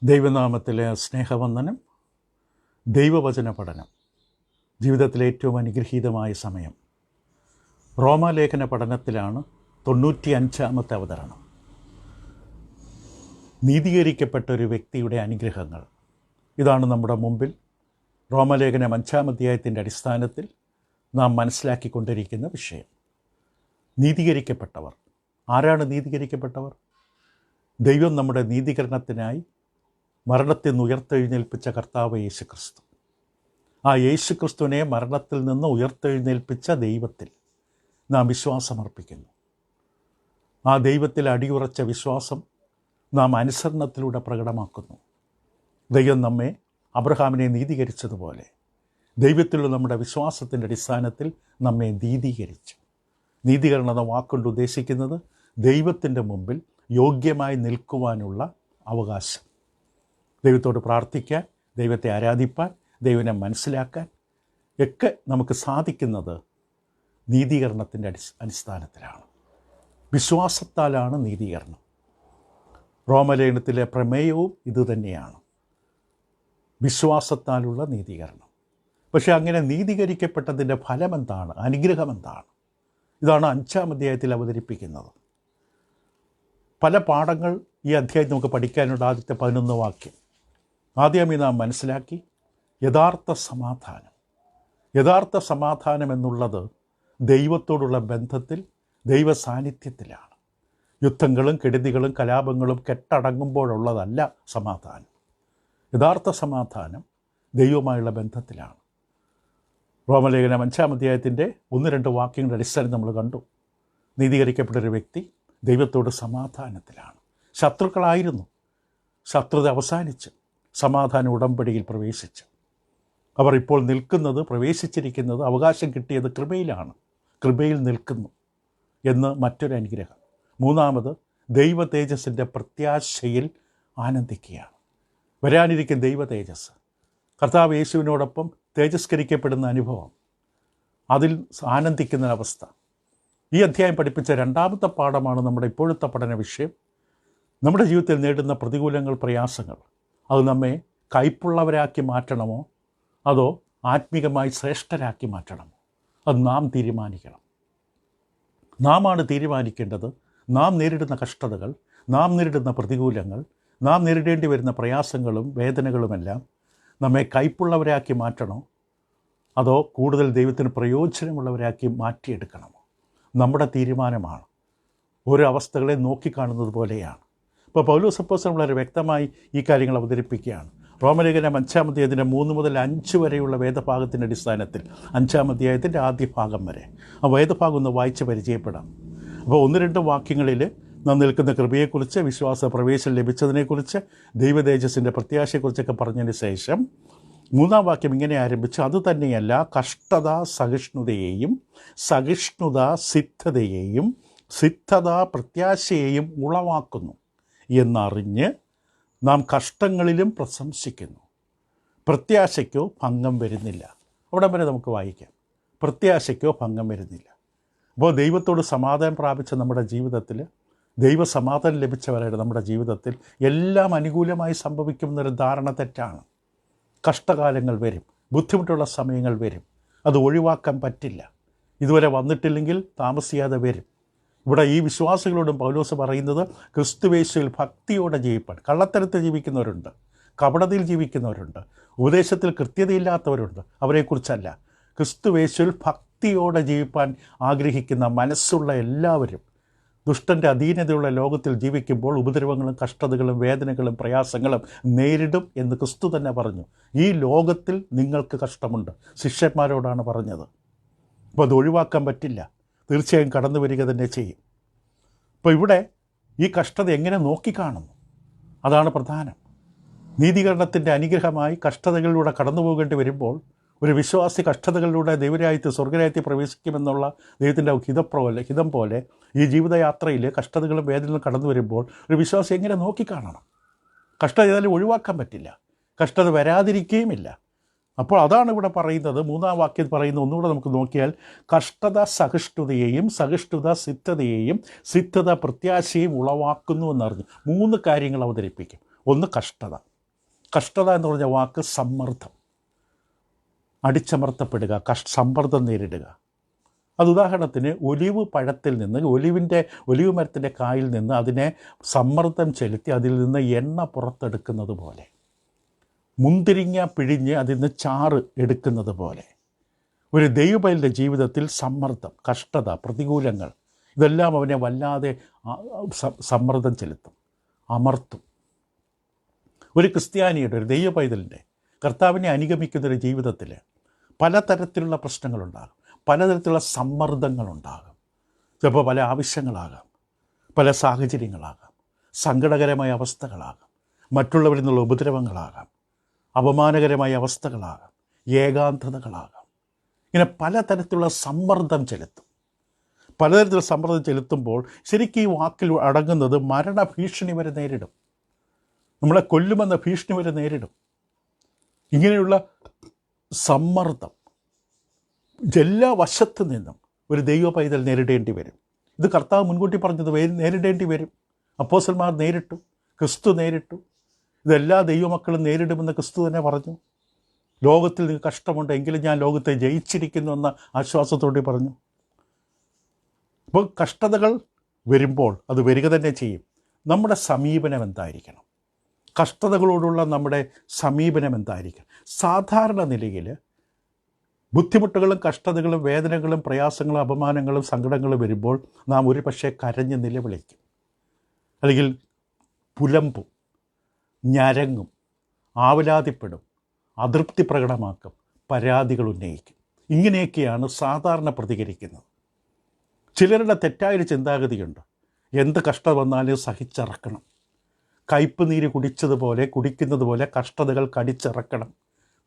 ദൈവനാമത്തിലെ സ്നേഹവന്ദനം. ദൈവവചന പഠനം ജീവിതത്തിലെ ഏറ്റവും അനുഗ്രഹീതമായ സമയം. റോമാലേഖന പഠനത്തിലാണ് 95ാമത്തെ അവതരണം. നീതീകരിക്കപ്പെട്ട ഒരു വ്യക്തിയുടെ അനുഗ്രഹങ്ങൾ, ഇതാണ് നമ്മുടെ മുമ്പിൽ റോമാലേഖനം 5-ാം അധ്യായത്തിൻ്റെ അടിസ്ഥാനത്തിൽ നാം മനസ്സിലാക്കിക്കൊണ്ടിരിക്കുന്ന വിഷയം. നീതീകരിക്കപ്പെട്ടവർ ആരാണ്? നീതീകരിക്കപ്പെട്ടവർ ദൈവം നമ്മുടെ നീതീകരണത്തിനായി മരണത്തിൽ നിന്ന് ഉയർത്തെഴുന്നേൽപ്പിച്ച കർത്താവ് യേശുക്രിസ്തു. ആ യേശുക്രിസ്തുവിനെ മരണത്തിൽ നിന്ന് ഉയർത്തെഴുന്നേൽപ്പിച്ച ദൈവത്തിൽ നാം വിശ്വാസമർപ്പിക്കുന്നു. ആ ദൈവത്തിൽ അടിയുറച്ച വിശ്വാസം നാം അനുസരണത്തിലൂടെ പ്രകടമാക്കുന്നു. ദൈവം നമ്മെ അബ്രഹാമിനെ നീതീകരിച്ചതുപോലെ ദൈവത്തിലുള്ള നമ്മുടെ വിശ്വാസത്തിൻ്റെ അടിസ്ഥാനത്തിൽ നമ്മെ നീതീകരിച്ചു. നീതീകരണം എന്ന വാക്കുകൊണ്ട് ഉദ്ദേശിക്കുന്നത് ദൈവത്തിൻ്റെ മുമ്പിൽ യോഗ്യമായി നിൽക്കുവാനുള്ള അവകാശം. ദൈവത്തോട് പ്രാർത്ഥിക്കാൻ, ദൈവത്തെ ആരാധിപ്പാൻ, ദൈവനെ മനസ്സിലാക്കാൻ ഒക്കെ നമുക്ക് സാധിക്കുന്നത് നീതീകരണത്തിൻ്റെ അടിസ്ഥാനത്തിലാണ്. വിശ്വാസത്താലാണ് നീതീകരണം. റോമലേഖനത്തിലെ പ്രമേയവും ഇതുതന്നെയാണ്, വിശ്വാസത്താലുള്ള നീതീകരണം. പക്ഷേ അങ്ങനെ നീതീകരിക്കപ്പെട്ടതിൻ്റെ ഫലമെന്താണ്? അനുഗ്രഹമെന്താണ്? ഇതാണ് 5-ാം അധ്യായത്തിൽ അവതരിപ്പിക്കുന്നത്. പല പാഠങ്ങൾ ഈ അധ്യായത്തിൽ നമുക്ക് പഠിക്കാനുണ്ട്. ആദ്യത്തെ 11 വാക്യം ആദ്യമേ നാം മനസ്സിലാക്കി. യഥാർത്ഥ സമാധാനം എന്നുള്ളത് ദൈവത്തോടുള്ള ബന്ധത്തിൽ, ദൈവ സാന്നിധ്യത്തിലാണ്. യുദ്ധങ്ങളും കെടുതികളും കലാപങ്ങളും കെട്ടടങ്ങുമ്പോഴുള്ളതല്ല സമാധാനം. യഥാർത്ഥ സമാധാനം ദൈവവുമായുള്ള ബന്ധത്തിലാണ്. റോമലേഖനം 5-ാം അധ്യായത്തിൻ്റെ 1-2 വാക്യങ്ങളുടെ അടിസ്ഥാനം നമ്മൾ കണ്ടു. നീതീകരിക്കപ്പെട്ടൊരു വ്യക്തി ദൈവത്തോട് സമാധാനത്തിലാണ്. ശത്രുക്കളായിരുന്നു, ശത്രുത അവസാനിച്ച് സമാധാന ഉടമ്പടിയിൽ പ്രവേശിച്ചു. അവർ ഇപ്പോൾ പ്രവേശിച്ചിരിക്കുന്നത്, അവകാശം കിട്ടിയത് കൃപയിലാണ്. കൃപയിൽ നിൽക്കുന്നു എന്ന് മറ്റൊരു അനുഗ്രഹം. 3-ാമത് ദൈവ തേജസ്സിൻ്റെ പ്രത്യാശയിൽ ആനന്ദിക്കുകയാണ്. വരാനിരിക്കുന്ന ദൈവ തേജസ്, കർത്താവ് യേശുവിനോടൊപ്പം തേജസ്കരിക്കപ്പെടുന്ന അനുഭവം, അതിൽ ആനന്ദിക്കുന്ന അവസ്ഥ. ഈ അധ്യായം പഠിപ്പിച്ച 2ാമത്തെ പാഠമാണ് നമ്മുടെ ഇപ്പോഴത്തെ പഠന വിഷയം. നമ്മുടെ ജീവിതത്തിൽ നേരിടുന്ന പ്രതികൂലങ്ങൾ, പ്രയാസങ്ങൾ, അത് നമ്മെ കയ്പുള്ളവരാക്കി മാറ്റണമോ അതോ ആത്മീകമായി ശ്രേഷ്ഠരാക്കി മാറ്റണമോ? അത് നാം തീരുമാനിക്കണം. നാമാണ് തീരുമാനിക്കേണ്ടത്. നാം നേരിടുന്ന കഷ്ടതകൾ, നാം നേരിടുന്ന പ്രതികൂലങ്ങൾ, നാം നേരിടേണ്ടി വരുന്ന പ്രയാസങ്ങളും വേദനകളുമെല്ലാം നമ്മെ കയ്പുള്ളവരാക്കി മാറ്റണോ അതോ കൂടുതൽ ദൈവത്തിന് പ്രയോജനമുള്ളവരാക്കി മാറ്റിയെടുക്കണമോ? നമ്മുടെ തീരുമാനമാണ്. ഓരോ അവസ്ഥകളെ നോക്കിക്കാണുന്നത് പോലെയാണ്. ഇപ്പോൾ പൗലോസ് അപ്പോസ്തലൻ വളരെ വ്യക്തമായി ഈ കാര്യങ്ങൾ അവതരിപ്പിക്കുകയാണ്. റോമലേഖനം 5-ാം അധ്യായത്തിൻ്റെ 3 മുതൽ 5 വരെയുള്ള വേദഭാഗത്തിൻ്റെ അടിസ്ഥാനത്തിൽ 5-ാം അധ്യായത്തിൻ്റെ ആദ്യ ഭാഗം വരെ ആ വേദഭാഗം ഒന്ന് വായിച്ച് പരിചയപ്പെടാം. അപ്പോൾ 1-2 വാക്യങ്ങളിൽ നാം നിൽക്കുന്ന കൃപയെക്കുറിച്ച്, വിശ്വാസ പ്രവേശനം ലഭിച്ചതിനെക്കുറിച്ച്, ദൈവതേജസ്സിൻ്റെ പ്രത്യാശയെക്കുറിച്ചൊക്കെ പറഞ്ഞതിന് ശേഷം 3-ാം വാക്യം ഇങ്ങനെ ആരംഭിച്ചു: അതുതന്നെയല്ല, കഷ്ടത സഹിഷ്ണുതയെയും, സഹിഷ്ണുത സിദ്ധതയെയും, സിദ്ധത പ്രത്യാശയെയും ഉളവാക്കുന്നു എന്നറിഞ്ഞ് നാം കഷ്ടങ്ങളിലും പ്രശംസിക്കുന്നു. പ്രത്യാശയ്ക്കോ ഭംഗം വരുന്നില്ല. അവിടെ വരെ നമുക്ക് വായിക്കാം. പ്രത്യാശയ്ക്കോ ഭംഗം വരുന്നില്ല. അപ്പോൾ ദൈവത്തോട് സമാധാനം പ്രാപിച്ച നമ്മുടെ ജീവിതത്തിൽ, ദൈവസമാധാനം ലഭിച്ചവരായിട്ട് നമ്മുടെ ജീവിതത്തിൽ എല്ലാം അനുകൂലമായി സംഭവിക്കുമെന്നൊരു ധാരണ തെറ്റാണ്. കഷ്ടകാലങ്ങൾ വരും, ബുദ്ധിമുട്ടുള്ള സമയങ്ങൾ വരും. അത് ഒഴിവാക്കാൻ പറ്റില്ല. ഇതുവരെ വന്നിട്ടില്ലെങ്കിൽ താമസിയാതെ വരും. ഇവിടെ ഈ വിശ്വാസികളോടും പൗലോസ് പറയുന്നത് ക്രിസ്തുയേശുവിൽ ഭക്തിയോടെ ജീവിപ്പാൻ. കള്ളത്തരത്തിൽ ജീവിക്കുന്നവരുണ്ട്, കപടതയിൽ ജീവിക്കുന്നവരുണ്ട്, ഉപദേശത്തിൽ കൃത്യതയില്ലാത്തവരുണ്ട്. അവരെക്കുറിച്ചല്ല. ക്രിസ്തുയേശുവിൽ ഭക്തിയോടെ ജീവിപ്പാൻ ആഗ്രഹിക്കുന്ന മനസ്സുള്ള എല്ലാവരും ദുഷ്ടൻ്റെ അധീനതയുള്ള ലോകത്തിൽ ജീവിക്കുമ്പോൾ ഉപദ്രവങ്ങളും കഷ്ടതകളും വേദനകളും പ്രയാസങ്ങളും നേരിടും എന്ന് ക്രിസ്തു തന്നെ പറഞ്ഞു. ഈ ലോകത്തിൽ നിങ്ങൾക്ക് കഷ്ടമുണ്ട്, ശിഷ്യന്മാരോടാണ് പറഞ്ഞത്. അപ്പോൾ അത് ഒഴിവാക്കാൻ പറ്റില്ല. തീർച്ചയായും കടന്നു വരിക തന്നെ ചെയ്യും. അപ്പോൾ ഇവിടെ ഈ കഷ്ടത എങ്ങനെ നോക്കിക്കാണുന്നു, അതാണ് പ്രധാനം. നീതീകരണത്തിൻ്റെ അനുഗ്രഹമായി കഷ്ടതകളിലൂടെ കടന്നു പോകേണ്ടി വരുമ്പോൾ ഒരു വിശ്വാസി കഷ്ടതകളിലൂടെ ദൈവരാജ്യത്തിൽ, സ്വർഗരാജ്യത്തിൽ പ്രവേശിക്കുമെന്നുള്ള ദൈവത്തിൻ്റെ ഹിതം പോലെ ഈ ജീവിതയാത്രയിൽ കഷ്ടതകളും വേദനകളും കടന്നു വരുമ്പോൾ ഒരു വിശ്വാസി എങ്ങനെ നോക്കിക്കാണണം? കഷ്ടത ഏതായാലും ഒഴിവാക്കാൻ പറ്റില്ല, കഷ്ടത വരാതിരിക്കുകയുമില്ല. അപ്പോൾ അതാണ് ഇവിടെ പറയുന്നത്. 3-ാം വാക്യം പറയുന്ന ഒന്നുകൂടെ നമുക്ക് നോക്കിയാൽ, കഷ്ടത സഹിഷ്ണുതയെയും, സഹിഷ്ണുത സിദ്ധതയെയും, സിദ്ധത പ്രത്യാശയും ഉളവാക്കുന്നു എന്നറിഞ്ഞു. 3 കാര്യങ്ങൾ അവതരിപ്പിക്കും. ഒന്ന് കഷ്ടത. കഷ്ടത എന്ന് പറഞ്ഞ വാക്ക് സമ്മർദ്ദം, അടിച്ചമർത്തപ്പെടുക, സമ്മർദ്ദം നേരിടുക. അത് ഉദാഹരണത്തിന് ഒലിവ് പഴത്തിൽ നിന്ന്, ഒലിവ് മരത്തിൻ്റെ കായിൽ നിന്ന് അതിനെ സമ്മർദ്ദം ചെലുത്തി അതിൽ നിന്ന് എണ്ണ പുറത്തെടുക്കുന്നത് പോലെ, മുന്തിരിങ്ങ പിഴിഞ്ഞ് അതിൽ നിന്ന് ചാറ് എടുക്കുന്നത് പോലെ ഒരു ദൈവപൈതലിൻ്റെ ജീവിതത്തിൽ സമ്മർദ്ദം, കഷ്ടത, പ്രതികൂലങ്ങൾ ഇതെല്ലാം അവനെ വല്ലാതെ സമ്മർദ്ദം ചെലുത്തും, അമർത്തും. ഒരു ക്രിസ്ത്യാനിയുടെ, ഒരു ദൈവപൈതലിൻ്റെ, കർത്താവിനെ അനുഗമിക്കുന്നൊരു ജീവിതത്തിൽ പലതരത്തിലുള്ള പ്രശ്നങ്ങളുണ്ടാകും, പലതരത്തിലുള്ള സമ്മർദ്ദങ്ങളുണ്ടാകും. ചിലപ്പോൾ പല ആവശ്യങ്ങളാകാം, പല സാഹചര്യങ്ങളാകാം, സങ്കടകരമായ അവസ്ഥകളാകാം, മറ്റുള്ളവരിൽ നിന്നുള്ള ഉപദ്രവങ്ങളാകാം, അപമാനകരമായ അവസ്ഥകളാകാം, ഏകാന്തതകളാകാം. ഇങ്ങനെ പലതരത്തിലുള്ള സമ്മർദ്ദം ചെലുത്തും. പലതരത്തിലുള്ള സമ്മർദ്ദം ചെലുത്തുമ്പോൾ ശരിക്കും ഈ വാക്കിൽ അടങ്ങുന്നത് മരണഭീഷണി വരെ നേരിടും, നമ്മളെ കൊല്ലുമെന്ന ഭീഷണി വരെ നേരിടും. ഇങ്ങനെയുള്ള സമ്മർദ്ദം എല്ലാ വശത്തു നിന്നും ഒരു ദൈവ പൈതൽ നേരിടേണ്ടി വരും. ഇത് കർത്താവ് മുൻകൂട്ടി പറഞ്ഞത് നേരിടേണ്ടി വരും. അപ്പോസ്തലന്മാർ നേരിട്ടു, ക്രിസ്തു നേരിട്ടു. ഇതെല്ലാ ദൈവമക്കളും നേരിടുമെന്ന് ക്രിസ്തു തന്നെ പറഞ്ഞു. ലോകത്തിൽ നിങ്ങൾക്ക് കഷ്ടമുണ്ട്, എങ്കിലും ഞാൻ ലോകത്തെ ജയിച്ചിരിക്കുന്നു എന്ന ആശ്വാസത്തോടെ പറഞ്ഞു. അപ്പോൾ കഷ്ടതകൾ വരുമ്പോൾ അത് വരിക തന്നെ ചെയ്യും. നമ്മുടെ സമീപനം എന്തായിരിക്കണം? കഷ്ടതകളോടുള്ള നമ്മുടെ സമീപനം എന്തായിരിക്കണം? സാധാരണ നിലയിൽ ബുദ്ധിമുട്ടുകളും കഷ്ടതകളും വേദനകളും പ്രയാസങ്ങളും അപമാനങ്ങളും സങ്കടങ്ങളും വരുമ്പോൾ നാം ഒരു പക്ഷേ കരഞ്ഞ് നിലവിളിക്കും, അല്ലെങ്കിൽ പുലമ്പും, ഞരങ്ങും, ആവലാതിപ്പെടും, അതൃപ്തി പ്രകടമാക്കും, പരാതികൾ ഉന്നയിക്കും. ഇങ്ങനെയൊക്കെയാണ് സാധാരണ പ്രതികരിക്കുന്നത്. ചിലരുടെ തെറ്റായൊരു ചിന്താഗതിയുണ്ട്. എന്ത് കഷ്ടം വന്നാലും സഹിച്ചിറക്കണം, കയ്പ് നീര് കുടിക്കുന്നത് പോലെ കഷ്ടതകൾ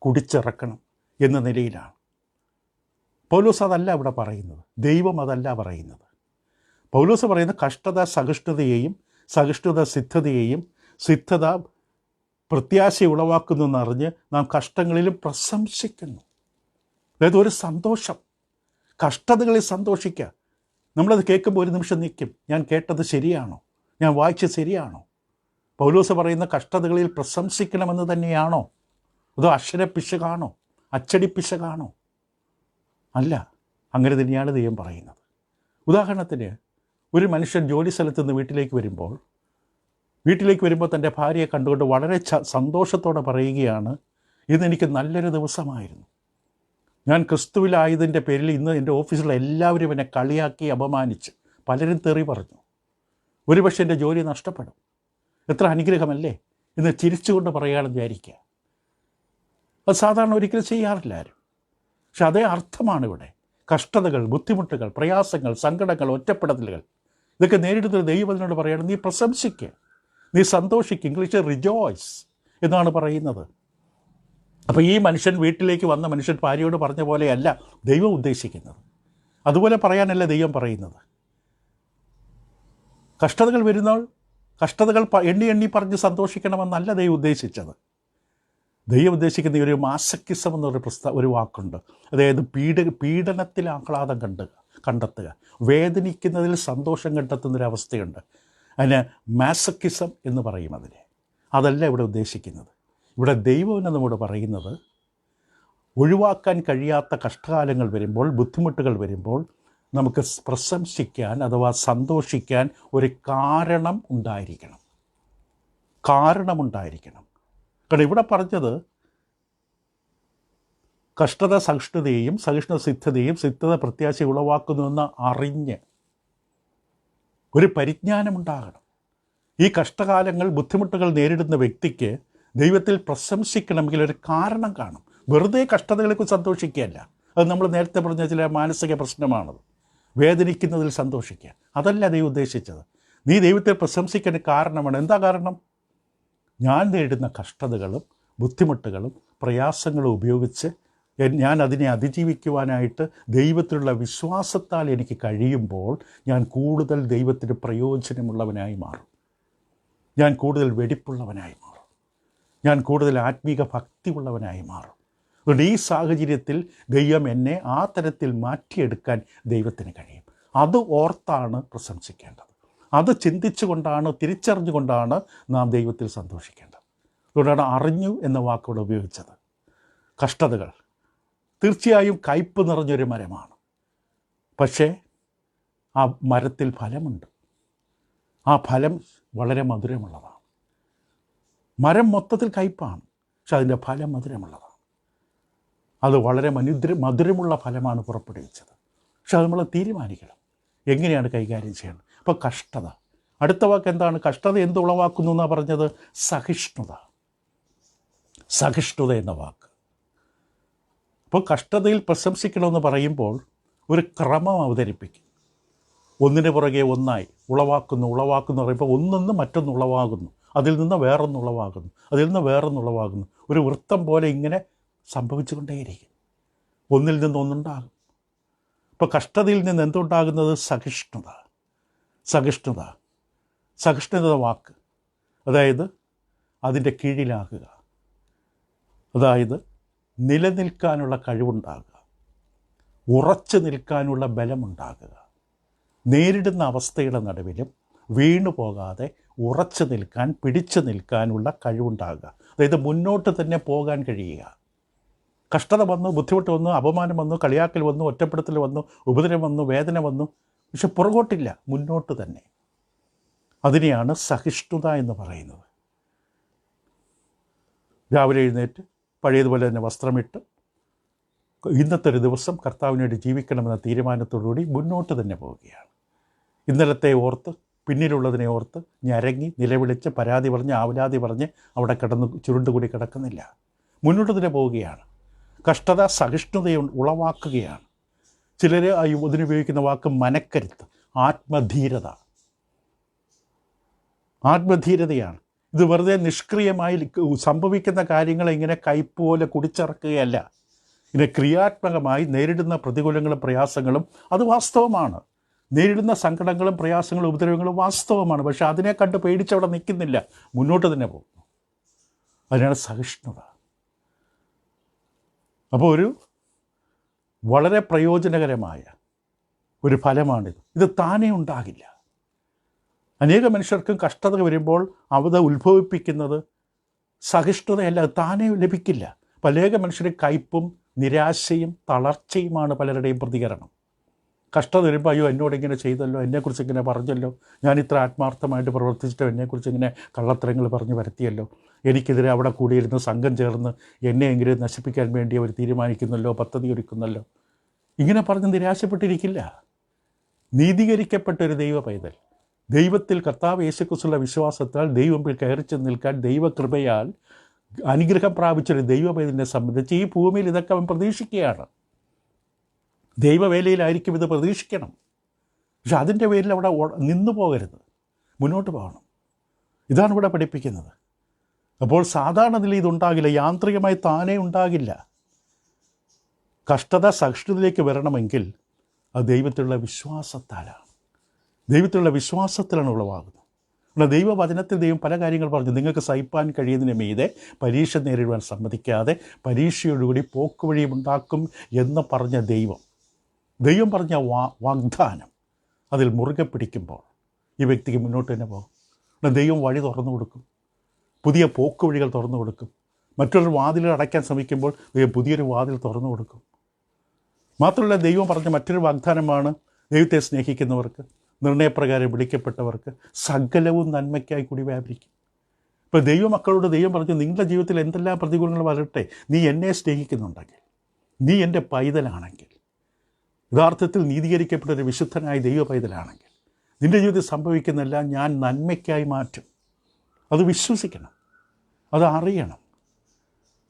കുടിച്ചിറക്കണം എന്ന നിലയിലാണ്. പൗലോസ് അതല്ല ഇവിടെ പറയുന്നത്, ദൈവം അതല്ല പറയുന്നത്. പൗലോസ് പറയുന്ന കഷ്ടത സഹിഷ്ണുതയെയും, സഹിഷ്ണുത സിദ്ധതയെയും, സിദ്ധത പ്രത്യാശ ഉളവാക്കുന്നു എന്നറിഞ്ഞ് നാം കഷ്ടങ്ങളിലും പ്രശംസിക്കുന്നു. അതായത് ഒരു സന്തോഷം, കഷ്ടതകളിൽ സന്തോഷിക്കുക. നമ്മളത് കേൾക്കുമ്പോൾ ഒരു നിമിഷം നിൽക്കും, ഞാൻ കേട്ടത് ശരിയാണോ, ഞാൻ വായിച്ചത് ശരിയാണോ? പൗലോസ് പറയുന്ന കഷ്ടതകളിൽ പ്രശംസിക്കണമെന്ന് തന്നെയാണോ, അതോ അക്ഷരപ്പിശകാണോ, അച്ചടിപ്പിശകാണോ? അല്ല, അങ്ങനെ തന്നെയാണ് ദൈവം പറയുന്നത്. ഉദാഹരണത്തിന് ഒരു മനുഷ്യൻ ജോലി സ്ഥലത്ത് നിന്ന് വീട്ടിലേക്ക് വരുമ്പോൾ തൻ്റെ ഭാര്യയെ കണ്ടുകൊണ്ട് വളരെ സന്തോഷത്തോടെ പറയുകയാണ്, ഇന്നെനിക്ക് നല്ലൊരു ദിവസമായിരുന്നു. ഞാൻ ക്രിസ്തുവിലായതിൻ്റെ പേരിൽ ഇന്ന് എൻ്റെ ഓഫീസിലുള്ള എല്ലാവരും എന്നെ കളിയാക്കി അപമാനിച്ച് പലരും തെറി പറഞ്ഞു. ഒരുപക്ഷെ എൻ്റെ ജോലി നഷ്ടപ്പെടും. എത്ര അനുഗ്രഹമല്ലേ എന്ന് ചിരിച്ചുകൊണ്ട് പറയുകയാണെന്ന് വിചാരിക്കുക. അത് സാധാരണ ഒരിക്കലും ചെയ്യാറില്ല ആരും. പക്ഷെ അതേ അർത്ഥമാണ് ഇവിടെ. കഷ്ടതകൾ, ബുദ്ധിമുട്ടുകൾ, പ്രയാസങ്ങൾ, സങ്കടങ്ങൾ, ഒറ്റപ്പെടലുകൾ ഇതൊക്കെ നേരിടുന്ന ദൈവത്തിനോട് പറയുകയാണ്, നീ പ്രശംസിക്കുക, നീ സന്തോഷിക്കുക. ഇംഗ്ലീഷിൽ റിജോയ്സ് എന്നാണ് പറയുന്നത്. അപ്പോൾ ഈ മനുഷ്യൻ, വീട്ടിലേക്ക് വന്ന മനുഷ്യൻ ഭാര്യയോട് പറഞ്ഞ പോലെയല്ല ദൈവം ഉദ്ദേശിക്കുന്നത്. അതുപോലെ പറയാനല്ല ദൈവം പറയുന്നത്. കഷ്ടതകൾ വരുന്നവൾ കഷ്ടതകൾ എണ്ണി പറഞ്ഞ് സന്തോഷിക്കണമെന്നല്ല ദൈവം ഉദ്ദേശിച്ചത്. ദൈവം ഉദ്ദേശിക്കുന്ന ഒരു മാസക്കിസം എന്നൊരു ഒരു വാക്കുണ്ട്. അതായത് പീഡനത്തിൽ ആഹ്ലാദം കണ്ടെത്തുക, വേദനിക്കുന്നതിൽ സന്തോഷം കണ്ടെത്തുന്നൊരവസ്ഥയുണ്ട്. അതിന് മാസക്കിസം എന്ന് പറയും അതിനെ. അതല്ല ഇവിടെ ഉദ്ദേശിക്കുന്നത്. ഇവിടെ ദൈവം നമ്മോട് പറയുന്നത്, ഒഴിവാക്കാൻ കഴിയാത്ത കഷ്ടകാലങ്ങൾ വരുമ്പോൾ, ബുദ്ധിമുട്ടുകൾ വരുമ്പോൾ നമുക്ക് പ്രശംസിക്കാൻ അഥവാ സന്തോഷിക്കാൻ ഒരു കാരണമുണ്ടായിരിക്കണം. കാരണം ഇവിടെ പറഞ്ഞത് കഷ്ടത സഹിഷ്ണുതയെയും, സഹിഷ്ണുത സിദ്ധതയും, സിദ്ധത പ്രത്യാശ ഉളവാക്കുന്നുവെന്ന് അറിഞ്ഞ് ഒരു പരിജ്ഞാനമുണ്ടാകണം. ഈ കഷ്ടകാലങ്ങൾ, ബുദ്ധിമുട്ടുകൾ നേരിടുന്ന വ്യക്തിക്ക് ദൈവത്തിൽ പ്രശംസിക്കണമെങ്കിൽ ഒരു കാരണം കാണും. വെറുതെ കഷ്ടതകളെക്കുറിച്ച് സന്തോഷിക്കുകയല്ല. അത് നമ്മൾ നേരത്തെ പറഞ്ഞ ചില മാനസിക പ്രശ്നമാണത്. വേദനിക്കുന്നതിൽ സന്തോഷിക്കുക, അതല്ല ദൈവം ഉദ്ദേശിച്ചത്. നീ ദൈവത്തെ പ്രശംസിക്കേണ്ട കാരണമാണ്. എന്താ കാരണം? ഞാൻ നേരിടുന്ന കഷ്ടതകളും ബുദ്ധിമുട്ടുകളും പ്രയാസങ്ങളും ഉപയോഗിച്ച് ഞാൻ അതിനെ അതിജീവിക്കുവാനായിട്ട് ദൈവത്തിലുള്ള വിശ്വാസത്താൽ എനിക്ക് കഴിയുമ്പോൾ ഞാൻ കൂടുതൽ ദൈവത്തിന് പ്രയോജനമുള്ളവനായി മാറും. ഞാൻ കൂടുതൽ വെടിപ്പുള്ളവനായി മാറും. ഞാൻ കൂടുതൽ ആത്മീക ഭക്തിയുള്ളവനായി മാറും. അതുകൊണ്ട് ഈ സാഹചര്യത്തിൽ ദൈവം എന്നെ ആ തരത്തിൽ മാറ്റിയെടുക്കാൻ ദൈവത്തിന് കഴിയും. അത് ഓർത്താണ് പ്രശംസിക്കേണ്ടത്. അത് ചിന്തിച്ചുകൊണ്ടാണ്, തിരിച്ചറിഞ്ഞുകൊണ്ടാണ് നാം ദൈവത്തിൽ സന്തോഷിക്കേണ്ടത്. അതുകൊണ്ടാണ് അറിഞ്ഞു എന്ന വാക്കോട് ഉപയോഗിച്ചത്. കഷ്ടതകൾ തീർച്ചയായും കയ്പ് നിറഞ്ഞൊരു മരമാണ്. പക്ഷേ ആ മരത്തിൽ ഫലമുണ്ട്. ആ ഫലം വളരെ മധുരമുള്ളതാണ്. മരം മൊത്തത്തിൽ കയ്പാണ്, പക്ഷെ അതിൻ്റെ ഫലം മധുരമുള്ളതാണ്. അത് വളരെ മധുരമുള്ള ഫലമാണ് പുറപ്പെടുവിച്ചത്. പക്ഷെ അത് നമ്മൾ തീരുമാനിക്കണം എങ്ങനെയാണ് കൈകാര്യം ചെയ്യണം. അപ്പോൾ കഷ്ടത, അടുത്ത വാക്ക് എന്താണ്? കഷ്ടത എന്ത് ഉളവാക്കുന്നു എന്നാണ് പറഞ്ഞത്? സഹിഷ്ണുത. സഹിഷ്ണുത എന്ന വാക്ക്. അപ്പോൾ കഷ്ടതയിൽ പ്രശംസിക്കണമെന്ന് പറയുമ്പോൾ ഒരു ക്രമം അവതരിപ്പിക്കും. ഒന്നിന് പുറകെ ഒന്നായി ഉളവാക്കുന്നു പറയുമ്പോൾ ഒന്നൊന്ന് മറ്റൊന്ന് ഉളവാകുന്നു, അതിൽ നിന്ന് വേറൊന്ന് ഉളവാകുന്നു, അതിൽ നിന്ന് വേറൊന്ന് ഉളവാകുന്നു. ഒരു വൃത്തം പോലെ ഇങ്ങനെ സംഭവിച്ചുകൊണ്ടേയിരിക്കും. ഒന്നിൽ നിന്ന് ഒന്നുണ്ടാകും. ഇപ്പോൾ കഷ്ടതയിൽ നിന്ന് എന്തുണ്ടാകുന്നത്? സഹിഷ്ണുത. സഹിഷ്ണുത, സഹിഷ്ണുത വാക്ക്, അതായത് അതിൻ്റെ കീഴിലാകുക, അതായത് നിലനിൽക്കാനുള്ള കഴിവുണ്ടാകുക, ഉറച്ചു നിൽക്കാനുള്ള ബലമുണ്ടാകുക, നേരിടുന്ന അവസ്ഥയുടെ നടുവിലും വീണു പോകാതെ ഉറച്ചു നിൽക്കാൻ, പിടിച്ചു നിൽക്കാനുള്ള കഴിവുണ്ടാകുക. അതായത് മുന്നോട്ട് തന്നെ പോകാൻ കഴിയുക. കഷ്ടത വന്നു, ബുദ്ധിമുട്ട് വന്നു, അപമാനം വന്നു, കളിയാക്കൽ വന്നു, ഒറ്റപ്പെടുത്തൽ വന്നു, ഉപദ്രവം വന്നു, വേദന വന്നു, പക്ഷെ പുറകോട്ടില്ല, മുന്നോട്ട് തന്നെ. അതിനെയാണ് സഹിഷ്ണുത എന്ന് പറയുന്നത്. രാവിലെ എഴുന്നേറ്റ് പഴയതുപോലെ തന്നെ വസ്ത്രമിട്ട് ഇന്നത്തെ ഒരു ദിവസം കർത്താവിന് വേണ്ടി ജീവിക്കണമെന്ന തീരുമാനത്തോടുകൂടി മുന്നോട്ട് തന്നെ പോവുകയാണ്. ഇന്നലത്തെ ഓർത്ത്, പിന്നിലുള്ളതിനെ ഓർത്ത് ഞരങ്ങി നിലവിളിച്ച് പരാതി പറഞ്ഞ് ആവലാതി പറഞ്ഞ് അവിടെ കിടന്ന് ചുരുണ്ടുകൂടി കിടക്കുന്നില്ല, മുന്നോട്ട് തന്നെ പോവുകയാണ്. കഷ്ടത സഹിഷ്ണുതയെ ഉളവാക്കുകയാണ്. ചിലർ ഇതിനുപയോഗിക്കുന്ന വാക്ക് മനക്കരുത്ത്, ആത്മധീരത. ആത്മധീരതയാണ്. ഇത് വെറുതെ നിഷ്ക്രിയമായി സംഭവിക്കുന്ന കാര്യങ്ങളെ ഇങ്ങനെ കയ്പ് പോലെ കുടിച്ചിറക്കുകയല്ല. ഇങ്ങനെ ക്രിയാത്മകമായി നേരിടുന്ന പ്രതികൂലങ്ങളും പ്രയാസങ്ങളും അത് വാസ്തവമാണ്. നേരിടുന്ന സങ്കടങ്ങളും പ്രയാസങ്ങളും ഉപദ്രവങ്ങളും വാസ്തവമാണ്. പക്ഷെ അതിനെ കണ്ട് പേടിച്ചവിടെ നിൽക്കുന്നില്ല, മുന്നോട്ട് തന്നെ പോകുന്നു. അതിനാണ് സഹിഷ്ണുത. അപ്പോൾ ഒരു വളരെ പ്രയോജനകരമായ ഒരു ഫലമാണിത്. ഇത് താനേ ഉണ്ടാകില്ല. അനേക മനുഷ്യർക്കും കഷ്ടത വരുമ്പോൾ അവത് ഉത്ഭവിപ്പിക്കുന്നത് സഹിഷ്ണുതയല്ല, താനേ ലഭിക്കില്ല. അനേക മനുഷ്യർ കയ്പും നിരാശയും തളർച്ചയുമാണ് പലരുടെയും പ്രതികരണം. കഷ്ടത വരുമ്പോൾ അയ്യോ എന്നോടിങ്ങനെ ചെയ്തല്ലോ, എന്നെക്കുറിച്ച് ഇങ്ങനെ പറഞ്ഞല്ലോ, ഞാൻ ഇത്ര ആത്മാർത്ഥമായിട്ട് പ്രവർത്തിച്ചിട്ടോ എന്നെക്കുറിച്ച് ഇങ്ങനെ കള്ളത്തരങ്ങൾ പറഞ്ഞ് വരുത്തിയല്ലോ, എനിക്കെതിരെ അവിടെ കൂടിയിരുന്ന് സംഘം ചേർന്ന് എന്നെയെങ്കിലും നശിപ്പിക്കാൻ വേണ്ടി അവർ തീരുമാനിക്കുന്നല്ലോ, പദ്ധതി ഒരുക്കുന്നല്ലോ. ഇങ്ങനെ പറഞ്ഞ് നിരാശപ്പെട്ടിരിക്കില്ല. നീതീകരിക്കപ്പെട്ടൊരു ദൈവ പൈതൽ, ദൈവത്തിൽ കർത്താവ് യേശുക്രിസ്തുവിലുള്ള വിശ്വാസത്താൽ ദൈവത്തിൽ കയറിച്ച് നിൽക്കാൻ ദൈവകൃപയാൽ അനുഗ്രഹം പ്രാപിച്ചൊരു ദൈവ പൈതലിനെ സംബന്ധിച്ച് ഈ ഭൂമിയിൽ ഇതൊക്കെ അവൻ പ്രതീക്ഷിക്കുകയാണ്. ദൈവവേലയിലായിരിക്കും ഇത് പ്രതീക്ഷിക്കണം. പക്ഷെ അതിൻ്റെ പേരിൽ അവിടെ നിന്നു പോകരുത്, മുന്നോട്ട് പോകണം. ഇതാണ് ഇവിടെ പഠിപ്പിക്കുന്നത്. അപ്പോൾ സാധാരണ നില ഇതുണ്ടാകില്ല, യാന്ത്രികമായി താനേ ഉണ്ടാകില്ല. കഷ്ടത സഹിഷ്ണുതയിലേക്ക് വരണമെങ്കിൽ അത് ദൈവത്തിലുള്ള വിശ്വാസത്താലാണ്. ദൈവത്തിലുള്ള വിശ്വാസത്തിലാണ് ഉളവാകുന്നത്. എന്നാൽ ദൈവവചനത്തിൽ ദൈവം പല കാര്യങ്ങൾ പറഞ്ഞു. നിങ്ങൾക്ക് സഹിപ്പാൻ കഴിയുന്നതിന് മീതെ പരീക്ഷ നേരിടുവാൻ സമ്മതിക്കാതെ പരീക്ഷയോടുകൂടി പോക്കുവഴിയും ഉണ്ടാക്കും എന്ന് പറഞ്ഞ ദൈവം പറഞ്ഞ വാഗ്ദാനം അതിൽ മുറുകെ പിടിക്കുമ്പോൾ ഈ വ്യക്തിക്ക് മുന്നോട്ട് തന്നെ പോകും. എന്നാൽ ദൈവം വഴി തുറന്നു കൊടുക്കും, പുതിയ പോക്കുവഴികൾ തുറന്നു കൊടുക്കും. മറ്റൊരു വാതിൽ അടയ്ക്കാൻ ശ്രമിക്കുമ്പോൾ ദൈവം പുതിയൊരു വാതിൽ തുറന്നു കൊടുക്കും. മാത്രമല്ല ദൈവം പറഞ്ഞ മറ്റൊരു വാഗ്ദാനമാണ് ദൈവത്തെ സ്നേഹിക്കുന്നവർക്ക്, നിർണയപ്രകാരം വിളിക്കപ്പെട്ടവർക്ക് സകലവും നന്മയ്ക്കായി കൂടി വ്യാപരിക്കും. ഇപ്പോൾ ദൈവമക്കളോട് ദൈവം പറഞ്ഞു, നിങ്ങളുടെ ജീവിതത്തിൽ എന്തെല്ലാം പ്രതികൂലങ്ങൾ വരട്ടെ, നീ എന്നെ സ്നേഹിക്കുന്നുണ്ടെങ്കിൽ, നീ എൻ്റെ പൈതലാണെങ്കിൽ, യഥാർത്ഥത്തിൽ നീതീകരിക്കപ്പെട്ട ഒരു വിശുദ്ധനായ ദൈവ പൈതലാണെങ്കിൽ, നിൻ്റെ ജീവിതത്തിൽ സംഭവിക്കുന്നതെല്ലാം ഞാൻ നന്മയ്ക്കായി മാറ്റും. അത് വിശ്വസിക്കണം, അത് അറിയണം.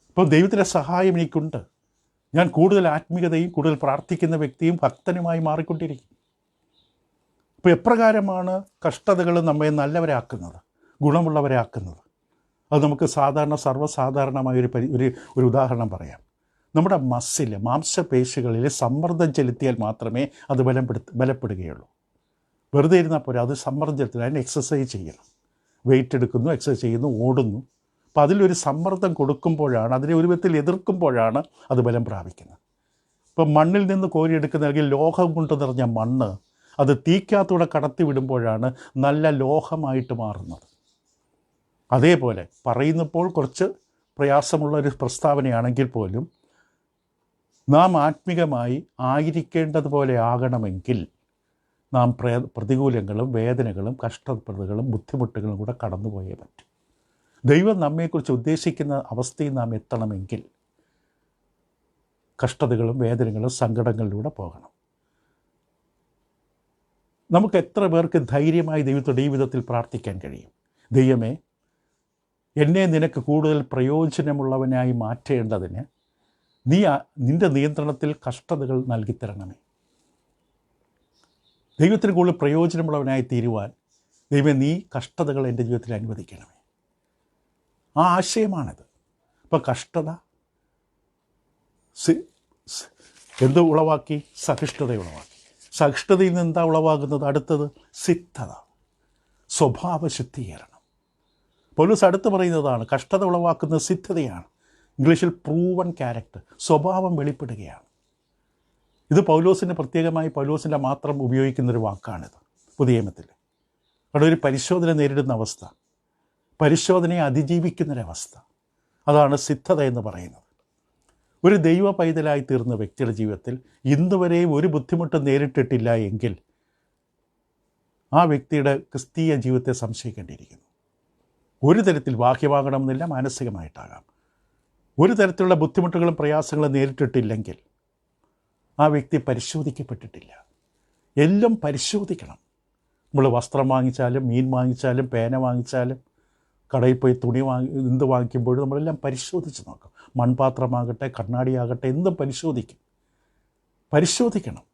ഇപ്പോൾ ദൈവത്തിൻ്റെ സഹായം എനിക്കുണ്ട്. ഞാൻ കൂടുതൽ ആത്മീയതയും കൂടുതൽ പ്രാർത്ഥിക്കുന്ന വ്യക്തിയും ഭക്തനുമായി മാറിക്കൊണ്ടിരിക്കും. അപ്പോൾ എപ്രകാരമാണ് കഷ്ടതകൾ നമ്മെ നല്ലവരാക്കുന്നത്, ഗുണമുള്ളവരാക്കുന്നത്? അത് നമുക്ക് സർവ്വസാധാരണമായ ഒരു ഉദാഹരണം പറയാം. നമ്മുടെ മാംസപേശികളിൽ സമ്മർദ്ദം ചെലുത്തിയാൽ മാത്രമേ അത് ബലപ്പെടുകയുള്ളൂ. വെറുതെ ഇരുന്നാൽ പോരാ, അത് സമ്മർദ്ദം ചെലുത്തി അതിന് എക്സസൈസ് ചെയ്യണം. വെയിറ്റ് എടുക്കുന്നു, എക്സസൈസ് ചെയ്യുന്നു, ഓടുന്നു. അപ്പോൾ അതിലൊരു സമ്മർദ്ദം കൊടുക്കുമ്പോഴാണ്, അതിനെ ഒരു വിധത്തിൽ എതിർക്കുമ്പോഴാണ് അത് ബലം പ്രാപിക്കുന്നത്. ഇപ്പം മണ്ണിൽ നിന്ന് കോരിയെടുക്കുന്ന അല്ലെങ്കിൽ ലോഹം കൊണ്ട് നിറഞ്ഞ മണ്ണ് അത് തീക്കകത്തൂടെ കടത്തി വിടുമ്പോഴാണ് നല്ല ലോഹമായിട്ട് മാറുന്നത്. അതേപോലെ പറയുന്നപ്പോൾ കുറച്ച് പ്രയാസമുള്ള ഒരു പ്രസ്താവനയാണെങ്കിൽ പോലും നാം ആത്മീകമായി ആയിരിക്കേണ്ടതുപോലെ ആകണമെങ്കിൽ നാം പ്രതികൂലങ്ങളും വേദനകളും കഷ്ടപ്പെടുകളും ബുദ്ധിമുട്ടുകളും കൂടെ കടന്നുപോയേ പറ്റും. ദൈവം നമ്മെക്കുറിച്ച് ഉദ്ദേശിക്കുന്ന അവസ്ഥയിൽ നാം എത്തണമെങ്കിൽ കഷ്ടതകളും വേദനകളും സങ്കടങ്ങളിലൂടെ പോകണം. നമുക്ക് എത്ര പേർക്ക് ധൈര്യമായി ദൈവത്തോട് ഈ വിധത്തിൽ പ്രാർത്ഥിക്കാൻ കഴിയും? ദൈവമേ, എന്നെ നിനക്ക് കൂടുതൽ പ്രയോജനമുള്ളവനായി മാറ്റേണ്ടതിന് നിൻ്റെ നിയന്ത്രണത്തിൽ കഷ്ടതകൾ നൽകിത്തരണമേ. ദൈവത്തിന് കൂടുതൽ പ്രയോജനമുള്ളവനായി തീരുവാൻ ദൈവമേ, നീ കഷ്ടതകൾ എൻ്റെ ജീവിതത്തിൽ അനുവദിക്കണമേ. ആ ആശയമാണിത്. അപ്പോൾ കഷ്ടത എന്ത് ഉളവാക്കി? സഹിഷ്ണുത ഉളവാക്കി. സഹിഷ്ണുതയിൽ നിന്ന് എന്താ ഉളവാകുന്നത്? അടുത്തത് സിദ്ധത, സ്വഭാവ ശുദ്ധീകരണം. പൗലോസ് അടുത്ത് പറയുന്നതാണ് കഷ്ടത ഉളവാക്കുന്നത് സിദ്ധതയാണ്. ഇംഗ്ലീഷിൽ പ്രൂവൺ ക്യാരക്ടർ, സ്വഭാവം വെളിപ്പെടുകയാണ്. ഇത് പ്രത്യേകമായി പൗലോസിൻ്റെ മാത്രം ഉപയോഗിക്കുന്നൊരു വാക്കാണിത് പുതിയ നിയമത്തിൽ. അവിടെ ഒരു പരിശോധന നേരിടുന്ന അവസ്ഥ, പരിശോധനയെ അതിജീവിക്കുന്നൊരവസ്ഥ, അതാണ് സിദ്ധത എന്ന് പറയുന്നത്. ഒരു ദൈവ പൈതലായി തീർന്ന വ്യക്തിയുടെ ജീവിതത്തിൽ ഇന്നുവരെയും ഒരു ബുദ്ധിമുട്ടും നേരിട്ടിട്ടില്ല എങ്കിൽ ആ വ്യക്തിയുടെ ക്രിസ്തീയ ജീവിതത്തെ സംശയിക്കേണ്ടിയിരിക്കുന്നു. ഒരു തരത്തിൽ ബാഹ്യമാകണമെന്നില്ല, മാനസികമായിട്ടാകാം. ഒരു തരത്തിലുള്ള ബുദ്ധിമുട്ടുകളും പ്രയാസങ്ങളും നേരിട്ടിട്ടില്ലെങ്കിൽ ആ വ്യക്തി പരിശോധിക്കപ്പെട്ടിട്ടില്ല. എല്ലാം പരിശോധിക്കണം. നമ്മൾ വസ്ത്രം വാങ്ങിച്ചാലും, മീൻ വാങ്ങിച്ചാലും, പേന വാങ്ങിച്ചാലും, കടയിൽ പോയി തുണി എന്ത് വാങ്ങിക്കുമ്പോഴും നമ്മളെല്ലാം പരിശോധിച്ച് നോക്കും. മൺപാത്രമാകട്ടെ, കണ്ണാടിയാകട്ടെ, എന്തും പരിശോധിക്കണം.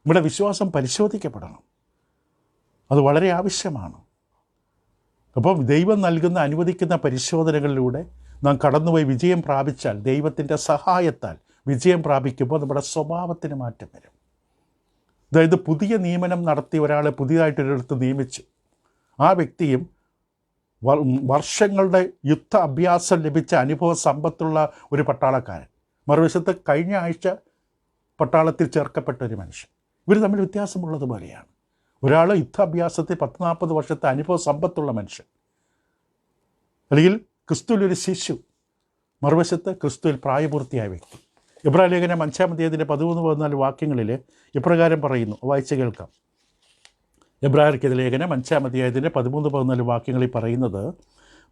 നമ്മുടെ വിശ്വാസം പരിശോധിക്കപ്പെടണം. അത് വളരെ ആവശ്യമാണ്. അപ്പം ദൈവം നൽകുന്ന അനുവദിക്കുന്ന പരിശോധനകളിലൂടെ നാം കടന്നുപോയി വിജയം പ്രാപിച്ചാൽ, ദൈവത്തിൻ്റെ സഹായത്താൽ വിജയം പ്രാപിക്കുമ്പോൾ നമ്മുടെ സ്വഭാവത്തിന് മാറ്റം വരും. അതായത് പുതിയ നിയമനം നടത്തി ഒരാളെ പുതിയതായിട്ടൊരിടത്ത് നിയമിച്ചു. ആ വ്യക്തിയും വർഷങ്ങളുടെ യുദ്ധ അഭ്യാസം ലഭിച്ച അനുഭവ സമ്പത്തുള്ള ഒരു പട്ടാളക്കാരൻ, മറുവശത്ത് കഴിഞ്ഞ ആഴ്ച പട്ടാളത്തിൽ ചേർക്കപ്പെട്ട ഒരു മനുഷ്യൻ. ഇവർ തമ്മിൽ വ്യത്യാസമുള്ളതുപോലെയാണ്. ഒരാൾ യുദ്ധാഭ്യാസത്തിൽ 10-40 വർഷത്തെ അനുഭവ സമ്പത്തുള്ള മനുഷ്യൻ, അല്ലെങ്കിൽ ക്രിസ്തുവിലൊരു ശിശു, മറുവശത്ത് ക്രിസ്തുവിൽ പ്രായപൂർത്തിയായ വ്യക്തി. എബ്രായ ലേഖനം 5-ാം അധ്യായത്തിൻ്റെ 13-14 വാക്യങ്ങളിൽ ഇപ്രകാരം പറയുന്നു, വായിച്ച് കേൾക്കാം. എബ്രായർക്ക് ലേഖനം 5-ാം അധ്യായത്തിൻ്റെ 13-14 വാക്യങ്ങളിൽ പറയുന്നത്,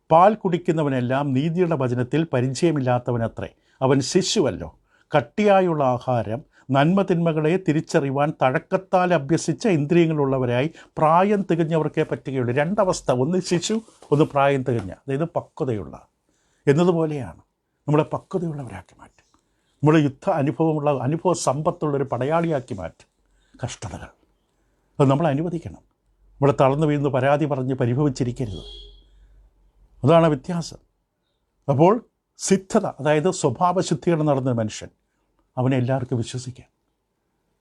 പാൽ കുടിക്കുന്നവനെല്ലാം നീതിയുടെ വചനത്തിൽ പരിചയമില്ലാത്തവനത്രേ, അവൻ ശിശുവല്ലോ. കട്ടിയായുള്ള ആഹാരം നന്മതിന്മകളെ തിരിച്ചറിയുവാൻ തഴക്കത്താൽ അഭ്യസിച്ച ഇന്ദ്രിയങ്ങളുള്ളവരായി പ്രായം തികഞ്ഞവർക്കേ പറ്റുകയുള്ളൂ. രണ്ടവസ്ഥ, ഒന്ന് ശിശു, ഒന്ന് പ്രായം തികഞ്ഞ, അതായത് പക്വതയുള്ള എന്നതുപോലെയാണ്. നമ്മളെ പക്വതയുള്ളവരാക്കി മാറ്റും. നമ്മളെ യുദ്ധ അനുഭവ സമ്പത്തുള്ളൊരു പടയാളിയാക്കി മാറ്റും. കഷ്ടതകൾ അത് നമ്മൾ അനുവദിക്കണം. നമ്മളെ തളർന്നു വീഴുന്ന പരാതി പറഞ്ഞ് പരിഭവിച്ചിരിക്കരുത്. അതാണ് വ്യത്യാസം. അപ്പോൾ സിദ്ധത, അതായത് സ്വഭാവശുദ്ധീകരണം നടന്ന മനുഷ്യൻ, അവനെ എല്ലാവർക്കും വിശ്വസിക്കാം.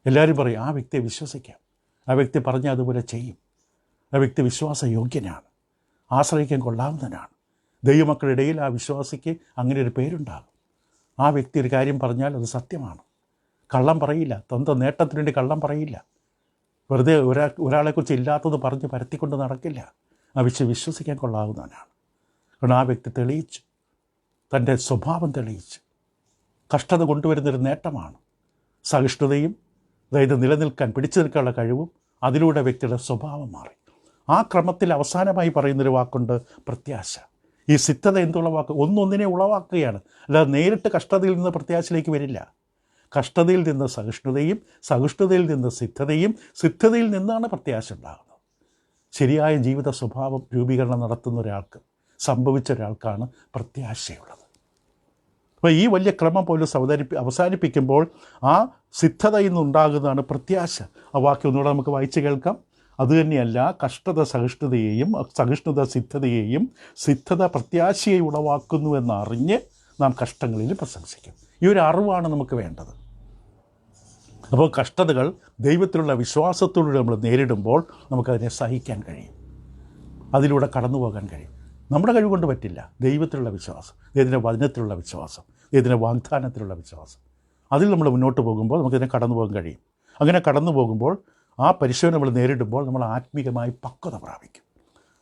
എല്ലാവരും പറയും ആ വ്യക്തിയെ വിശ്വസിക്കാം, ആ വ്യക്തി പറഞ്ഞ അതുപോലെ ചെയ്യും, ആ വ്യക്തി വിശ്വാസയോഗ്യനാണ്, ആശ്രയിക്കാൻ കൊള്ളാവുന്നതിനാണ്. ദൈവമക്കളുടെ ഇടയിൽ ആ വിശ്വാസിക്ക് അങ്ങനെ ഒരു പേരുണ്ടാകും. ആ വ്യക്തി ഒരു കാര്യം പറഞ്ഞാൽ അത് സത്യമാണ്, കള്ളം പറയില്ല, സ്വന്തം നേട്ടത്തിന് വേണ്ടി കള്ളം പറയില്ല, വെറുതെ ഒരാളെക്കുറിച്ച് ഇല്ലാത്തത് പറഞ്ഞ് പരത്തിക്കൊണ്ട് നടക്കില്ല. ആ വിശ്വസിക്കാൻ കൊള്ളാവുന്നവനാണ്. കാരണം ആ വ്യക്തി തെളിയിച്ചു, തൻ്റെ സ്വഭാവം തെളിയിച്ചു. കഷ്ടത കൊണ്ടുവരുന്നൊരു നേട്ടമാണ് സഹിഷ്ണുതയും, അതായത് നിലനിൽക്കാൻ, പിടിച്ചു നിൽക്കാനുള്ള കഴിവും. അതിലൂടെ വ്യക്തിയുടെ സ്വഭാവം മാറി. ആ ക്രമത്തിൽ അവസാനമായി പറയുന്നൊരു വാക്കുണ്ട്, പ്രത്യാശ. ഈ സിദ്ധത എന്തുളവാക്കുക? ഒന്നൊന്നിനെ ഉളവാക്കുകയാണ്, അല്ലാതെ നേരിട്ട് കഷ്ടതയിൽ നിന്ന് പ്രത്യാശയിലേക്ക് വരില്ല. കഷ്ടതയിൽ നിന്ന് സഹിഷ്ണുതയും, സഹിഷ്ണുതയിൽ നിന്ന് സിദ്ധതയും, സിദ്ധതയിൽ നിന്നാണ് പ്രത്യാശ ഉണ്ടാകുന്നത്. ശരിയായ ജീവിത സ്വഭാവം രൂപീകരണം നടത്തുന്ന ഒരാൾക്ക്, സംഭവിച്ച ഒരാൾക്കാണ് പ്രത്യാശയുള്ളത്. അപ്പോൾ ഈ വലിയ ക്രമം പോലും അവസാനിപ്പിക്കുമ്പോൾ ആ സിദ്ധതയിൽ നിന്നുണ്ടാകുന്നതാണ് പ്രത്യാശ. ആ വാക്യം ഒന്നുകൂടെ നമുക്ക് വായിച്ച് കേൾക്കാം. അതുതന്നെയല്ല, കഷ്ടത സഹിഷ്ണുതയെയും, സഹിഷ്ണുത സിദ്ധതയെയും, സിദ്ധത പ്രത്യാശയെ ഉളവാക്കുന്നുവെന്നറിഞ്ഞ് നാം കഷ്ടങ്ങളിൽ പ്രശംസിക്കും. ഈ ഒരു അറിവാണ് നമുക്ക് വേണ്ടത്. അപ്പോൾ കഷ്ടതകൾ ദൈവത്തിലുള്ള വിശ്വാസത്തോടുകൂടി നമ്മൾ നേരിടുമ്പോൾ നമുക്കതിനെ സഹിക്കാൻ കഴിയും, അതിലൂടെ കടന്നു പോകാൻ കഴിയും. നമ്മുടെ കഴിവ് കൊണ്ട് പറ്റില്ല. ദൈവത്തിലുള്ള വിശ്വാസം, ദൈവത്തിൻ്റെ വചനത്തിലുള്ള വിശ്വാസം, ദൈവത്തിൻ്റെ വാഗ്ദാനത്തിലുള്ള വിശ്വാസം, അതിൽ നമ്മൾ മുന്നോട്ട് പോകുമ്പോൾ നമുക്കിതിനെ കടന്നു പോകാൻ കഴിയും. അങ്ങനെ കടന്നു പോകുമ്പോൾ ആ പരിശോധന നമ്മൾ നേരിടുമ്പോൾ നമ്മൾ ആത്മീകമായി പക്വത പ്രാപിക്കും.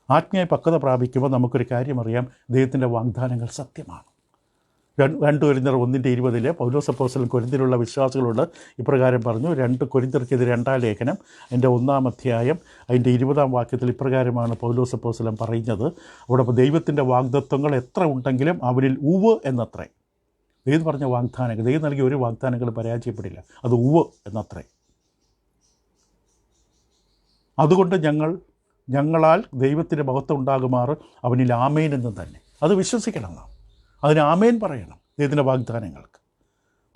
ആത്മീയ പക്വത പ്രാപിക്കുമ്പോൾ നമുക്കൊരു കാര്യം അറിയാം, ദൈവത്തിൻ്റെ വാഗ്ദാനങ്ങൾ സത്യമാണ്. 2 കൊരിന്ത്യർ 1:20 പൗലോസ് അപ്പോസ്തലൻ കൊരിന്ത്യയിലുള്ള വിശ്വാസികളോട് ഇപ്രകാരം പറഞ്ഞു. 2 കൊരിന്ത്യർക്കെതിരെ 2-ാം ലേഖനം അതിൻ്റെ 1-ാം അധ്യായം അതിൻ്റെ 20-ാം വാക്യത്തിൽ ഇപ്രകാരമാണ് പൗലോസ് അപ്പോസ്തലൻ പറയുന്നത്. അവിടെ ദൈവത്തിൻ്റെ വാഗ്ദത്വങ്ങൾ എത്ര ഉണ്ടെങ്കിലും അവരിൽ ഉവ്വ് എന്നത്രേ. ദൈവം പറഞ്ഞ വാഗ്ദാനങ്ങൾ, ദൈവം നൽകിയ ഒരു വാഗ്ദാനങ്ങൾ പരാജയപ്പെടില്ല, അത് ഉവ്വ് എന്നത്രേ. അതുകൊണ്ട് ഞങ്ങളാൽ ദൈവത്തിൻ്റെ മഹത്വം ഉണ്ടാകുമാറ് അവനിൽ ആമേൻ എന്ന് തന്നെ അത് വിശ്വസിക്കണം. നാം അതിന് ആമേൻ പറയണം. ദൈവത്തിൻ്റെ വാഗ്ദാനങ്ങൾക്ക്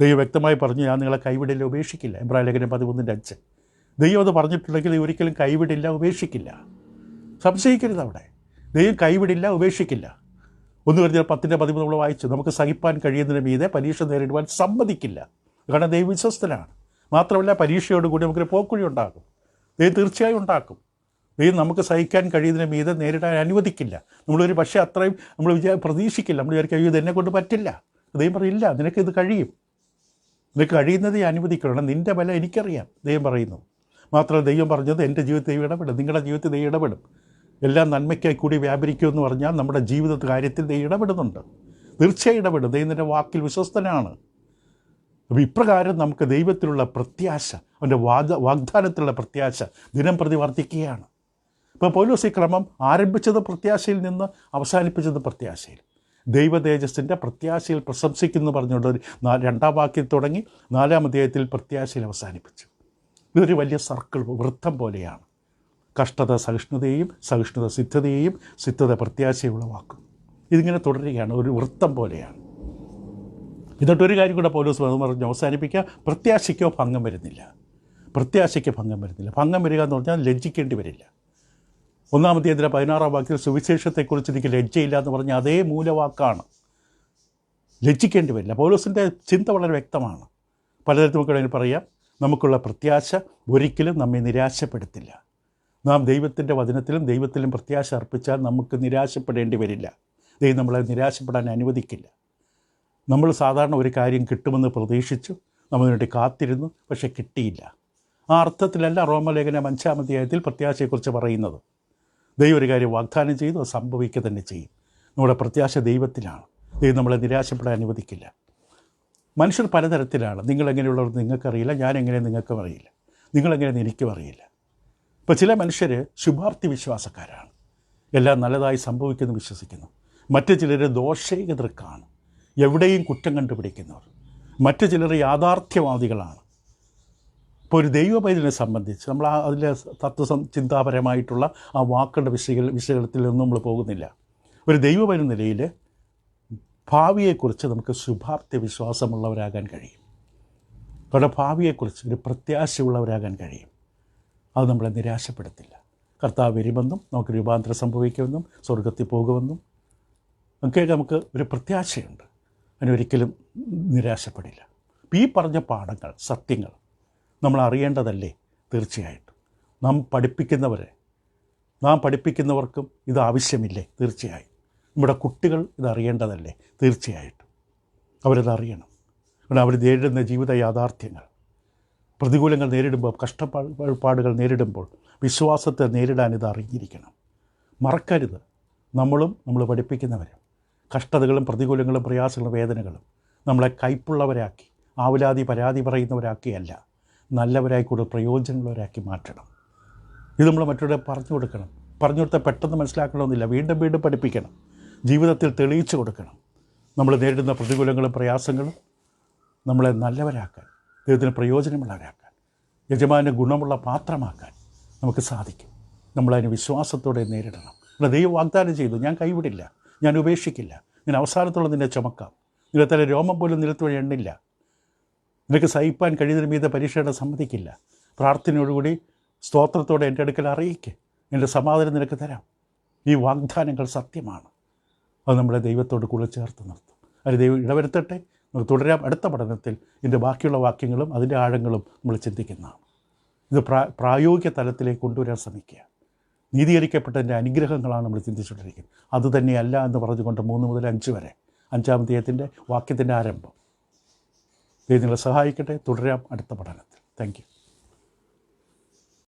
ദൈവം വ്യക്തമായി പറഞ്ഞു, ഞാൻ നിങ്ങളെ കൈവിടില്ല, ഉപേക്ഷിക്കില്ല. എബ്രായ ലേഖനം 13:5. ദൈവം അത് പറഞ്ഞിട്ടുണ്ടെങ്കിൽ ഒരിക്കലും കൈവിടില്ല, ഉപേക്ഷിക്കില്ല. സംശയിക്കരുത്. അവിടെ ദൈവം കൈവിടില്ല, ഉപേക്ഷിക്കില്ല. 1 കൊരിന്ത്യർ 10:13 നമ്മൾ വായിച്ചു. നമുക്ക് സഹിപ്പാൻ കഴിയുന്നതിന് മീതെ പരീക്ഷ നേരിടുവാൻ സമ്മതിക്കില്ല. കാരണം ദൈവം വിശ്വസ്തനാണ്. മാത്രമല്ല പരീക്ഷയോടുകൂടി നമുക്കൊരു പോക്കുഴി ഉണ്ടാകും. ദൈവം തീർച്ചയായും ഉണ്ടാക്കും. ദൈവം നമുക്ക് സഹിക്കാൻ കഴിയുന്നതിന് മീതെ നേരിടാൻ അനുവദിക്കില്ല. നമ്മളൊരു പക്ഷേ അത്രയും നമ്മൾ പ്രതീക്ഷിക്കില്ല. നമ്മൾ വിചാരിക്കും അയ്യോ ഇതെന്നെ കൊണ്ട് പറ്റില്ല. ദൈവം പറയില്ല, നിനക്കിത് കഴിയും, നിനക്ക് കഴിയുന്നതേ അനുവദിക്കണം, നിൻ്റെ ബലം എനിക്കറിയാം ദൈവം പറയുന്നു. മാത്രമല്ല ദൈവം പറഞ്ഞത് എൻ്റെ ജീവിതത്തിൽ ദൈവം ഇടപെടും, നിങ്ങളുടെ ജീവിതത്തിൽ ദൈവം ഇടപെടും. എല്ലാം നന്മയ്ക്കായി കൂടി വ്യാപരിക്കുമെന്ന് പറഞ്ഞാൽ നമ്മുടെ ജീവിത കാര്യത്തിൽ ദൈവം ഇടപെടുന്നുണ്ട്. തീർച്ചയായും ഇടപെടും. ദൈവത്തിൻ്റെ വാക്കിൽ വിശ്വസ്തനാണ്. അപ്പോൾ ഇപ്രകാരം നമുക്ക് ദൈവത്തിലുള്ള പ്രത്യാശ, അവൻ്റെ വാഗ്ദാനത്തിലുള്ള പ്രത്യാശ ദിനം പ്രതി വർദ്ധിക്കുകയാണ്. ഇപ്പോൾ പൗലോസ് ഈ ക്രമം ആരംഭിച്ചത് പ്രത്യാശയിൽ നിന്ന് അവസാനിപ്പിച്ചത് പ്രത്യാശയിൽ. ദൈവ തേജസ്സിൻ്റെ പ്രത്യാശയിൽ പ്രശംസിക്കുന്നു പറഞ്ഞുകൊണ്ട് 2-ാം വാക്യം തുടങ്ങി 4-ാം അധ്യായത്തിൽ പ്രത്യാശയിൽ അവസാനിപ്പിച്ചു. ഇതൊരു വലിയ സർക്കിൾ, വൃത്തം പോലെയാണ്. കഷ്ടത സഹിഷ്ണുതയെയും, സഹിഷ്ണുത സിദ്ധതയെയും, സിദ്ധത പ്രത്യാശയും ഉളവാക്കും. ഇതിങ്ങനെ തുടരുകയാണ്, ഒരു വൃത്തം പോലെയാണ്. എന്നിട്ടൊരു കാര്യം കൂടെ പൗലോസ് പറഞ്ഞ് അവസാനിപ്പിക്കുക, പ്രത്യാശയ്ക്കോ ഭംഗം വരുന്നില്ല. പ്രത്യാശയ്ക്ക് ഭംഗം വരുന്നില്ല. ഭംഗം വരിക എന്ന് പറഞ്ഞാൽ ലജ്ജിക്കേണ്ടി വരില്ല. 1-ാം അധ്യായത്തിലെ 16-ാം വാക്യത്തിൽ സുവിശേഷത്തെക്കുറിച്ച് എനിക്ക് ലജ്ജയില്ല എന്ന് പറഞ്ഞാൽ അതേ മൂലവാക്കാണ്. ലജ്ജിക്കേണ്ടി വരില്ല. പൗലോസിൻ്റെ ചിന്ത വളരെ വ്യക്തമാണ്. പലതരത്തിൽ നമുക്ക് വേണമെങ്കിൽ പറയാം, നമുക്കുള്ള പ്രത്യാശ ഒരിക്കലും നമ്മെ നിരാശപ്പെടുത്തില്ല. നാം ദൈവത്തിൻ്റെ വചനത്തിലും ദൈവത്തിലും പ്രത്യാശ അർപ്പിച്ചാൽ നമുക്ക് നിരാശപ്പെടേണ്ടി വരില്ല. ദൈവം നമ്മളെ നിരാശപ്പെടാൻ അനുവദിക്കില്ല. നമ്മൾ സാധാരണ ഒരു കാര്യം കിട്ടുമെന്ന് പ്രതീക്ഷിച്ചു, നമ്മളതിനുവേണ്ടി കാത്തിരുന്നു, പക്ഷെ കിട്ടിയില്ല. ആ അർത്ഥത്തിലല്ല റോമലേഖനം 5-ാം അധ്യായത്തിൽ പ്രത്യാശയെക്കുറിച്ച് പറയുന്നത്. ദൈവം ഒരു കാര്യം വാഗ്ദാനം ചെയ്തു, അത് സംഭവിക്കുക തന്നെ ചെയ്യും. നമ്മുടെ പ്രത്യാശ ദൈവത്തിലാണ്. ദൈവം നമ്മളെ നിരാശപ്പെടാൻ അനുവദിക്കില്ല. മനുഷ്യർ പലതരത്തിലാണ്. നിങ്ങളെങ്ങനെയുള്ളവർ നിങ്ങൾക്കറിയില്ല, ഞാനെങ്ങനെ നിങ്ങൾക്കും അറിയില്ല, നിങ്ങളെങ്ങനെയെന്ന് എനിക്കും അറിയില്ല. ഇപ്പോൾ ചില മനുഷ്യർ ശുഭാപ്തി വിശ്വാസക്കാരാണ്, എല്ലാം നല്ലതായി സംഭവിക്കുമെന്ന് വിശ്വസിക്കുന്നു. മറ്റു ചിലർ ദോഷൈകതൃക്കാണ്, എവിടെയും കുറ്റം കണ്ടുപിടിക്കുന്നവർ. മറ്റു ചിലർ യാഥാർത്ഥ്യവാദികളാണ്. ഇപ്പോൾ ഒരു ദൈവപൈതലിനെ സംബന്ധിച്ച് നമ്മൾ അതിലെ ചിന്താപരമായിട്ടുള്ള ആ വാക്കുകളുടെ വിശകലനത്തിലൊന്നും നമ്മൾ പോകുന്നില്ല. ഒരു ദൈവപൈതൽ നിലയിൽ ഭാവിയെക്കുറിച്ച് നമുക്ക് ശുഭാപ്തി വിശ്വാസമുള്ളവരാകാൻ കഴിയും. അവരുടെ ഭാവിയെക്കുറിച്ച് ഒരു പ്രത്യാശയുള്ളവരാകാൻ കഴിയും. അത് നമ്മളെ നിരാശപ്പെടുത്തില്ല. കർത്താവ് വരുമെന്നും നമുക്ക് രൂപാന്തരം സംഭവിക്കുമെന്നും സ്വർഗത്തിൽ പോകുമെന്നും ഒക്കെ നമുക്ക് ഒരു പ്രത്യാശയുണ്ട്. അതിനൊരിക്കലും നിരാശപ്പെടില്ല. ഈ പറഞ്ഞ പാഠങ്ങൾ, സത്യങ്ങൾ നമ്മൾ അറിയേണ്ടതല്ലേ? തീർച്ചയായിട്ടും. നാം പഠിപ്പിക്കുന്നവർക്കും ഇത് ആവശ്യമില്ലേ? തീർച്ചയായും. നമ്മുടെ കുട്ടികൾ ഇതറിയേണ്ടതല്ലേ? തീർച്ചയായിട്ടും അവരതറിയണം. കാരണം അവർ നേരിടുന്ന ജീവിത യാഥാർത്ഥ്യങ്ങൾ, പ്രതികൂലങ്ങൾ നേരിടുമ്പോൾ, കഷ്ടപ്പാടുകൾ നേരിടുമ്പോൾ വിശ്വാസത്തെ നേരിടാൻ ഇത് അറിഞ്ഞിരിക്കണം. മറക്കരുത്, നമ്മൾ പഠിപ്പിക്കുന്നവരും കഷ്ടതകളും പ്രതികൂലങ്ങളും പ്രയാസങ്ങളും വേദനകളും നമ്മളെ കയ്പുള്ളവരാക്കി, ആവലാതി പരാതി പറയുന്നവരാക്കിയല്ല, നല്ലവരായി കൂടുതൽ പ്രയോജനമുള്ളവരാക്കി മാറ്റണം. ഇത് നമ്മൾ മറ്റുള്ളവരെ പറഞ്ഞു കൊടുക്കണം. പറഞ്ഞു കൊടുത്താൽ പെട്ടെന്ന് മനസ്സിലാക്കണമെന്നില്ല. വീണ്ടും വീണ്ടും പഠിപ്പിക്കണം. ജീവിതത്തിൽ തെളിയിച്ചു കൊടുക്കണം. നമ്മൾ നേരിടുന്ന പ്രതികൂലങ്ങളും പ്രയാസങ്ങളും നമ്മളെ നല്ലവരാക്കാൻ, ദൈവത്തിന് പ്രയോജനമുള്ളവരാക്കാൻ, യജമാന് ഗുണമുള്ള പാത്രമാക്കാൻ നമുക്ക് സാധിക്കും. നമ്മളതിന് വിശ്വാസത്തോടെ നേരിടണം. ദൈവം വാഗ്ദാനം ചെയ്തു, ഞാൻ കൈവിടില്ല, ഞാൻ ഉപേക്ഷിക്കില്ല, ഞാൻ അവസാനത്തോളം നിന്നെ ചുമക്കാം, നിലത്തല രോമം പോലും നിലത്ത് വഴി എണ്ണില്ല, നിനക്ക് സഹിപ്പാൻ കഴിയുന്നതിന് മീതെ പരീക്ഷയുടെ സമ്മതിക്കില്ല. പ്രാർത്ഥനയോടുകൂടി സ്തോത്രത്തോടെ എൻ്റെ അടുക്കൽ അറിയിക്കുക, എൻ്റെ സമാധാനം നിനക്ക് തരാം. ഈ വാഗ്ദാനങ്ങൾ സത്യമാണ്. അത് നമ്മളെ ദൈവത്തോട് കൂടെ ചേർത്ത് നിർത്തും. അത് ദൈവം ഇടവരുത്തട്ടെ. നമുക്ക് തുടരാം. അടുത്ത പഠനത്തിൽ ഇതിൻ്റെ ബാക്കിയുള്ള വാക്യങ്ങളും അതിൻ്റെ ആഴങ്ങളും നമ്മൾ ചിന്തിക്കുന്നതാണ്. ഇത് പ്രായോഗിക തലത്തിലേക്ക് കൊണ്ടുവരാൻ ശ്രമിക്കുക. നീതീകരിക്കപ്പെട്ടതിൻ്റെ അനുഗ്രഹങ്ങളാണ് നമ്മൾ ചിന്തിച്ചുകൊണ്ടിരിക്കുന്നത്. അതുതന്നെയല്ല എന്ന് പറഞ്ഞുകൊണ്ട് 3 മുതൽ 5 വരെ 5-ാം അധ്യായത്തിൻ്റെ വാക്യത്തിൻ്റെ ആരംഭം. ദൈവം നിങ്ങളെ സഹായിക്കട്ടെ. തുടരാം അടുത്ത പഠനത്തിൽ. Thank you.